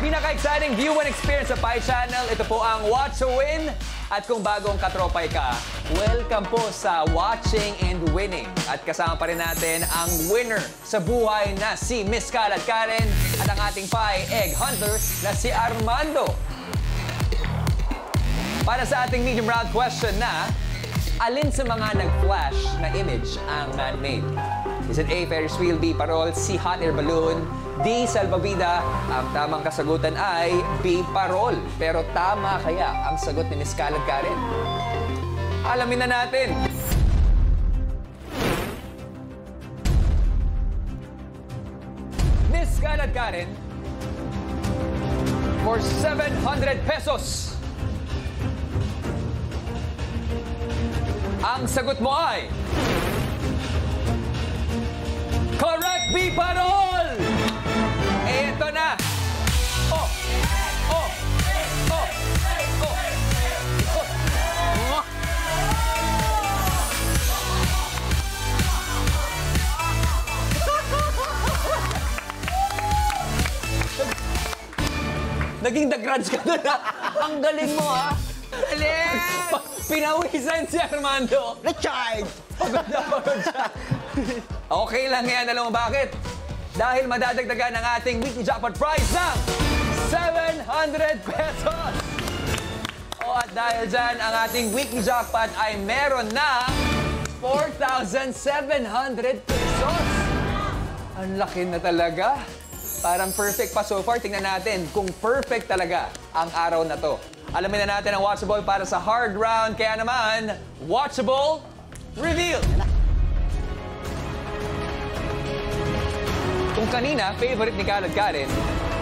pinaka-exciting view and experience sa Pi Channel. Ito po ang Watch to Win. At kung bagong katropay ka, welcome po sa Watching and Winning. At kasama pa rin natin ang winner sa buhay na si Miss Kalad Karen at ang ating Pi Egg Hunter na si Armando. Para sa ating medium round question na, alin sa mga nag-flash na image ang man-made? Is it A, Ferris wheel, B, parol, C, hot air balloon, D, salbabida? Ang tamang kasagutan ay B, parol. Pero tama kaya ang sagot ni Miss Kalad Karen? Alamin na natin. Miss Kalad Karen, for 700 pesos. Ang sagot mo ay... correct, B, parol! Eto na! Oh! Oh! Oh! Oh! Oh! Naging the-grudge ka doon, ha? Ang galing mo, ha? Alin! Pinawisan si Armando. Na-charge! Pagod na pagod siya. Okay lang yan. Alam mo bakit? Dahil madadagdagan ang ating weekly jackpot prize ng 700 pesos. O at dahil dyan, ang ating weekly jackpot ay meron na 4,700 pesos. Ang laki na talaga. Parang perfect pa so far. Tingnan natin kung perfect talaga ang araw na to. Alamin na natin ang watchable para sa hard round. Kaya naman, watchable reveal! Kung kanina, favorite ni Kalad Karen,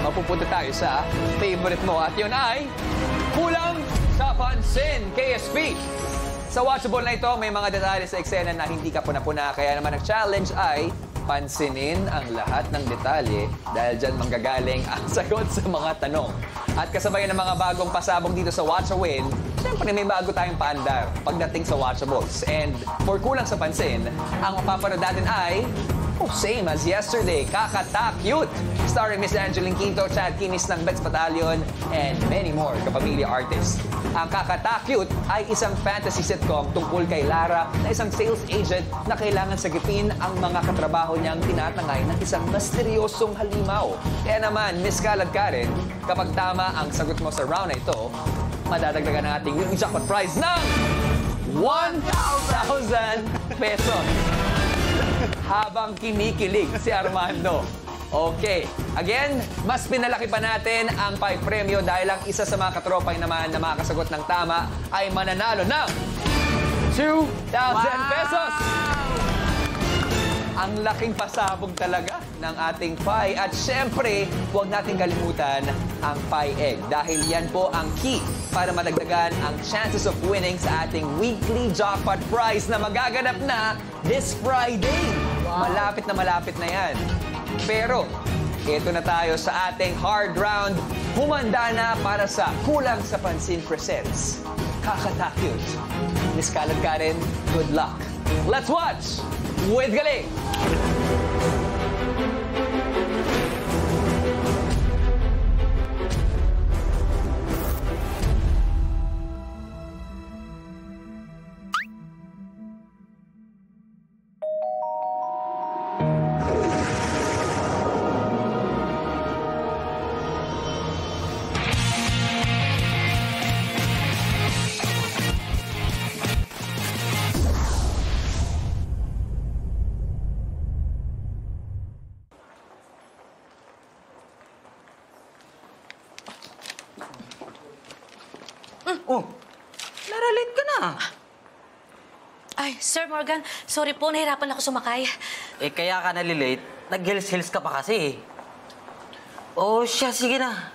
mapupunta tayo sa favorite mo. At yun ay, kulang sa pansin, KSP. Sa watchable na ito, may mga detalye sa eksena na hindi ka puna-puna. Kaya naman ang challenge ay pansinin ang lahat ng detalye dahil dyan manggagaling ang sagot sa mga tanong. At kasabay ng mga bagong pasabog dito sa Watch a Win, siyempre may bago tayong paandar pagdating sa watchables. And for kulang sa pansin, ang mapapanood natin ay same as yesterday, Kakata Cute, starring Miss Angeline Quinto, Chad Kimis ng Bets Battalion, and many more kapamilya artists. Ang Kakata Cute ay isang fantasy sitcom tungkol kay Lara na isang sales agent na kailangan sagipin ang mga katrabaho niyang tinatangay ng isang misteryosong halimaw. Kaya naman, Miss Kalad Karen, kapag tama ang sagot mo sa round na ito, madadagdagan ang ating weekly jackpot prize ng 1,000 pesos. Habang kinikilig si Armando. Okay. Again, mas pinalaki pa natin ang Pi Premyo dahil ang isa sa mga katropay naman na makakasagot ng tama ay mananalo ng 2,000 pesos. Ang laking pasabog talaga ng ating Pi. At syempre, huwag natin kalimutan ang Pi Egg dahil yan po ang key para madagdagan ang chances of winning sa ating weekly jackpot prize na magaganap na this Friday. Wow. Malapit na yan. Pero, ito na tayo sa ating hard round. Humanda na para sa Kulang sa Pansin Presents Kakata Cute. Miss Kalad Karen, good luck. Let's watch with Galing! Oh, Lara, late ka na. Ay, Sir Morgan, sorry po, nahirapan ako sumakay. Eh, kaya ka nalilate. Nag-hills-hills ka pa kasi eh. Oh, siya, sige na.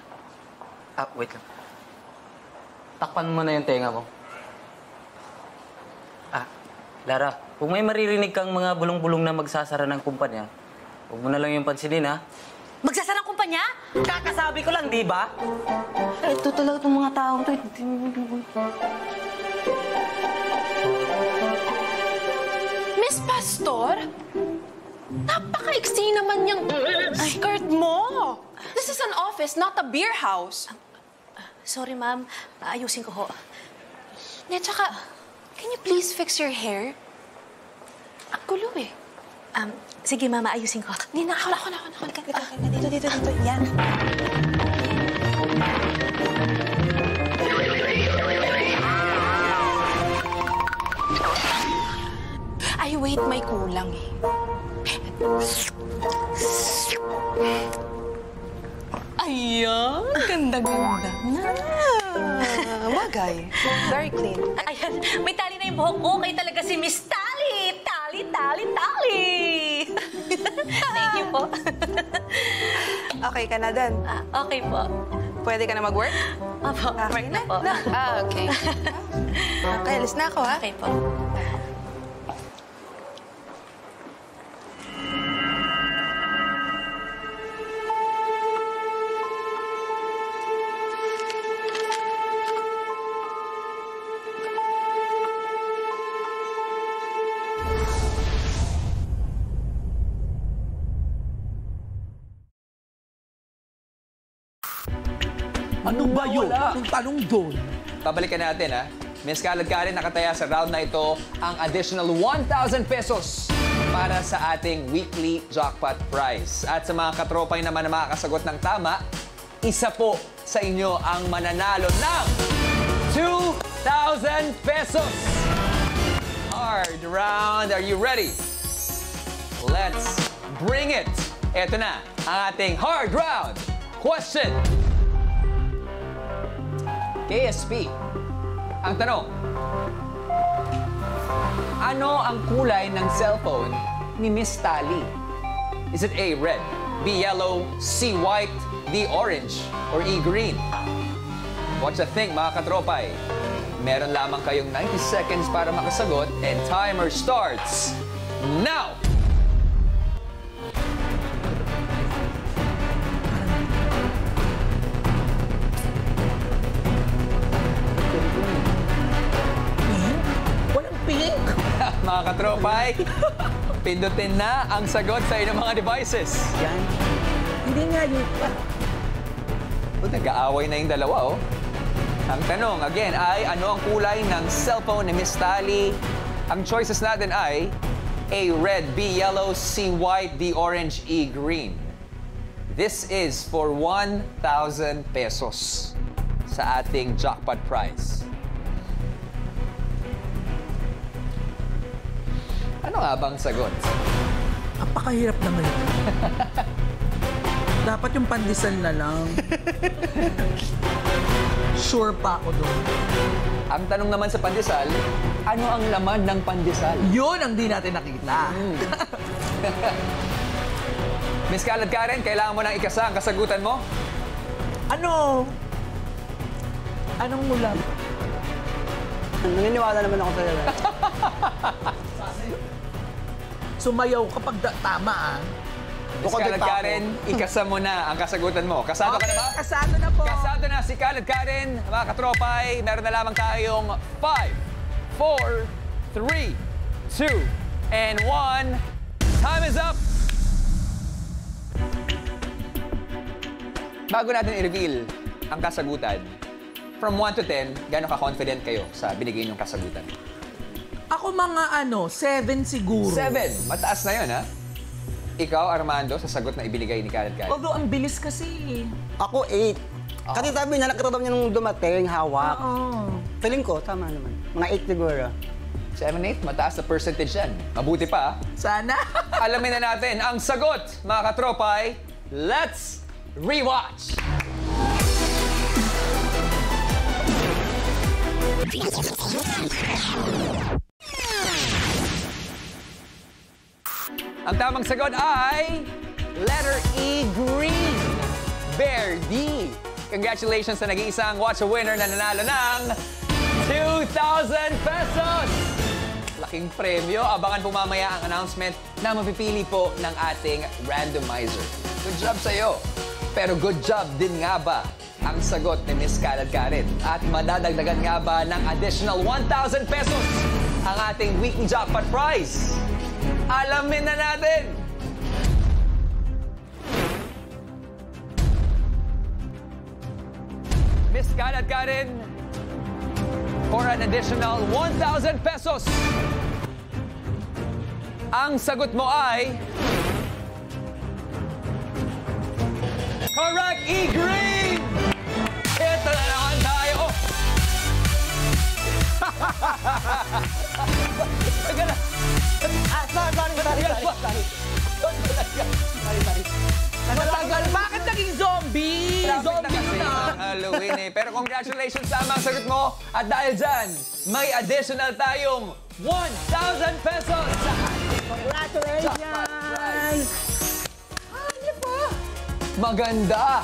Ah, wait lang. Takpan mo na yung tenga mo. Ah, Lara, kung may maririnig kang mga bulong-bulong na magsasara ng kumpanya, huwag mo na lang yung pansinin, ha? Magsasarang kumpanya? Kakasabi ko lang, di ba? Ito talaga itong mga taong to. Miss Pastor? Napaka-iksi naman yung skirt mo. This is an office, not a beer house. Sorry, ma'am. Ayusin ko ho. Tsaka, can you please fix your hair? Ang gulo eh. Sige, mama. Ayusin ko. Hindi, ako. Dito. Yan. Ay, wait, may kulang eh. Ayan, ganda-ganda. Bagay. Very clean. Ayan, may tali na yung buhok ko. Kayo talaga si Miss Tali. Tali. Thank you po. Okay ka na din? Okay po. Pwede ka na mag-work? Opo, Okay work na? na po. Okay. Okay, alis na ako, ha? Okay po. Ano ba yun? Yung tanong doon. Babalikan natin, ha? Miss Kalad Karen, nakataya sa round na ito ang additional 1,000 pesos para sa ating weekly jackpot prize. At sa mga katropay naman na makakasagot ng tama, isa po sa inyo ang mananalo ng 2,000 pesos! Hard round. Are you ready? Let's bring it! Ito na ang ating hard round question. KSP, ang tanong, ano ang kulay ng cellphone ni Miss Tali? Is it A, red, B, yellow, C, white, D, orange, or E, green? What you think, mga katropay? Meron lamang kayong 90 seconds para makasagot and timer starts now! Mga katropay, pindutin na ang sagot sa inyong mga devices. Yan. Hindi nga yun. Nag-aaway na yung dalawa, oh. Ang tanong, again, ay ano ang kulay ng cellphone ni Miss Tali? Ang choices natin ay A, red, B, yellow, C, white, D, orange, E, green. This is for 1,000 pesos sa ating jackpot prize. Ano nga bang sagot? Napakahirap naman yun. Dapat yung pandesal na lang. Sure pa ako doon. Ang tanong naman sa pandesal, ano ang laman ng pandesal? Yun ang di natin nakita. Miss Kalad Karen, kailangan mo nang ikasa ang kasagutan mo? Ano? Anong ulam? Naniniwala naman ako sa'yo. Sumayaw kapag tama, ah. Miss Kalad Karen, ikasa mo na ang kasagutan mo. Kasado ka na ba? Kasado na po. Kasado na si Kalad Karen. Mga katropay, meron na lamang tayong 5, 4, 3, 2, and 1. Time is up! Bago natin i-reveal ang kasagutan, from 1 to 10, gaano ka-confident kayo sa binigay niyong kasagutan? Ako mga 7 siguro. 7. Mataas na yun, ha? Ikaw, Armando, sa sagot na ibinigay ni Kalad Karen. Although ang bilis kasi. Ako, 8. Kasi sabi niya, nakita daw niya nung dumating, hawak. Oo. Feeling ko, tama naman. Mga 8 siguro. 7, 8, mataas na percentage yan. Mabuti pa, ha? Sana. Alamin na natin ang sagot, mga katropay. Let's rewatch! Ang tamang sagot ay letter E, green. Bear D. Congratulations sa nag-iisang Watch a Winner na nanalo ng 2,000 pesos! Laking premyo. Abangan po mamaya ang announcement na mapipili po ng ating randomizer. Good job sa'yo. Pero good job din nga ba ang sagot ni Miss Kalad Karen? At madadagdagan nga ba ng additional 1,000 pesos ang ating weekly jackpot prize? Alamin na natin Kalad Karen for an additional 1,000 pesos. Ang sagot mo ay... Correct, E-Green! Ito na naman tayo. Tagal na. Matagal. Bakit naging zombie? Traffic na Zombie kasi na. ang Halloween eh. Pero congratulations sa mga sagot mo. At dahil dyan, may additional tayong 1,000 pesos sa Congratulations! maganda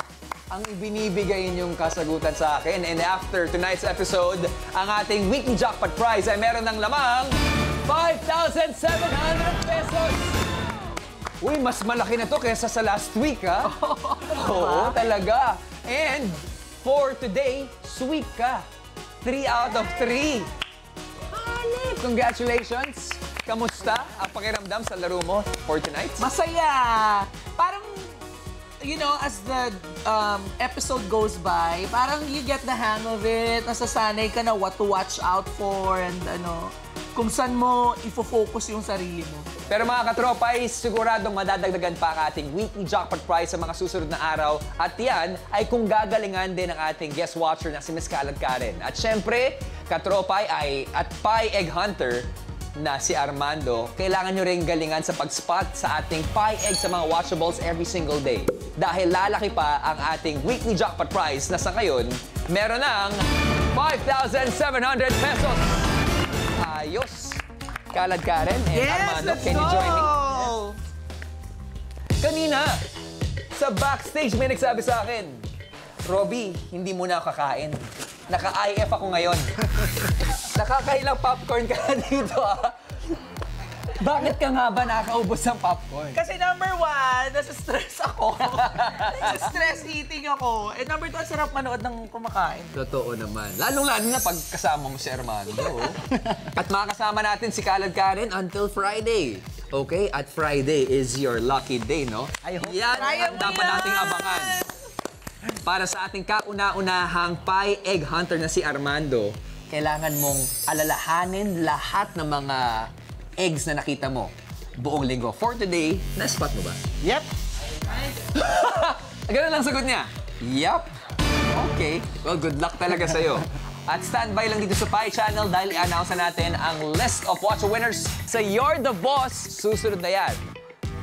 ang ibinibigay niyong kasagutan sa akin. And after tonight's episode, ang ating weekly jackpot prize ay meron ng lamang 5,700 pesos! Uy, mas malaki na to kaysa sa last week, ha? Oo, talaga. And for today, sweep ka. 3 out of 3. Congratulations! Kamusta ang pakiramdam sa laro mo for tonight? Masaya. Parang, you know, as the episode goes by, parang you get the hang of it. Nasasanay ka na what to watch out for and kung saan mo ifo-focus yung sarili mo. Pero mga katropay, siguradong madadagdagan pa ang ating weekly jackpot prize sa mga susunod na araw. At yan ay kung gagalingan din ng ating guest watcher na si Miss Kalad Karen. At syempre, katropay at Pie Egg Hunter na si Armando, kailangan nyo rin galingan sa pag-spot sa ating Pie Egg sa mga watchables every single day. Dahil lalaki pa ang ating weekly jackpot prize na sa ngayon, meron ng 5,700 pesos. Ayos! Kalad Karen and Armando, let's can you go! join me? Kanina, sa backstage may nagsabi sa akin, Robby, hindi mo na ako kakain. Naka-IF ako ngayon. Nakakailang popcorn ka na dito, ah. Bakit ka nga ba nakakaubos ng popcorn? Kasi number 1, nasa-stress ako. Nasa-stress eating ako. And number 2, sarap manood ng kumakain. Totoo naman. Lalong-lalo na pag kasama mo si Armando. At makakasama natin si Kalad Karen until Friday. Okay? At Friday is your lucky day, no? Yan ang dapat nating abangan. Para sa ating kauna-unahang Pie Egg Hunter na si Armando, kailangan mong alalahanin lahat ng mga eggs na nakita mo buong linggo. For today, na-spot mo ba? Yep. Ganun lang sagot niya. Yup. Okay. Well, good luck talaga sa'yo. At standby lang dito sa Pie Channel dahil i-announce na natin ang list of Watcha winners sa You're the Boss. Susunod na yan.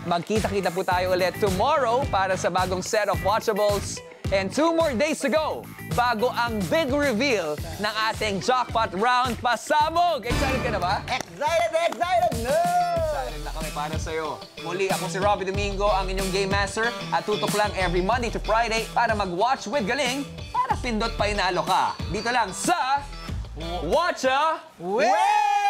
Magkita-kita po tayo ulit tomorrow para sa bagong set of Watchables. And 2 more days to go bago ang big reveal ng ating jackpot round pasabog. Excited ka na ba? Excited! No! Excited na kami para sa'yo. Muli, ako si Robby Domingo, ang inyong Game Master. At tutok lang every Monday to Friday para mag-watch with galing para pindot pa inalo ka. Dito lang sa Watcha Win!